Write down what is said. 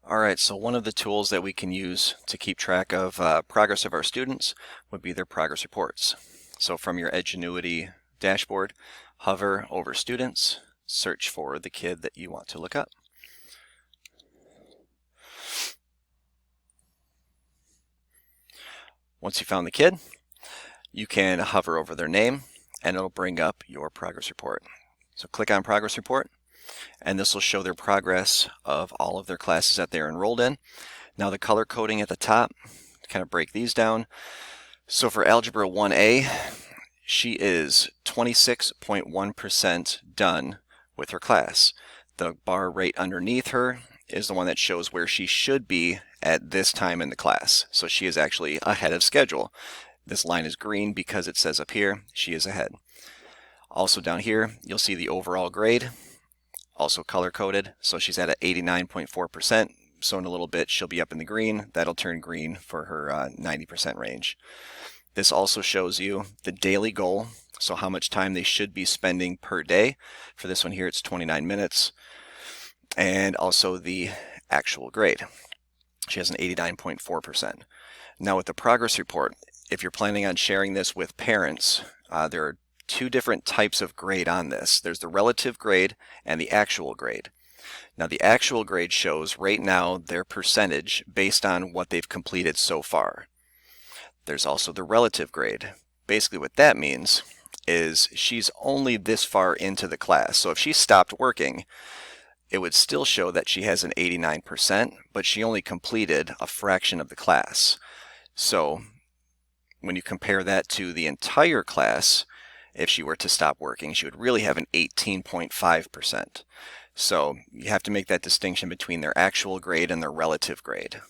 Alright, so one of the tools that we can use to keep track of progress of our students would be their progress reports. So from your Edgenuity dashboard, hover over students, search for the kid that you want to look up. Once you found the kid, you can hover over their name and it'll bring up your progress report. So click on progress report and this will show their progress of all of their classes that they're enrolled in. Now the color coding at the top, to kind of break these down. So for Algebra 1A, she is 26.1% done with her class. The bar right underneath her is the one that shows where she should be at this time in the class. So she is actually ahead of schedule. This line is green because it says up here she is ahead. Also down here you'll see the overall grade, also color coded. So she's at 89.4%. So in a little bit she'll be up in the green. That'll turn green for her 90% range. This also shows you the daily goal, so how much time they should be spending per day. For this one here it's 29 minutes. And also the actual grade. She has an 89.4%. Now with the progress report, if you're planning on sharing this with parents, there are two different types of grade on this. There's the relative grade and the actual grade. Now the actual grade shows right now their percentage based on what they've completed so far. There's also the relative grade. Basically what that means is she's only this far into the class. So if she stopped working, it would still show that she has an 89%, but she only completed a fraction of the class. So when you compare that to the entire class, if she were to stop working, she would really have an 18.5%. So you have to make that distinction between their actual grade and their relative grade.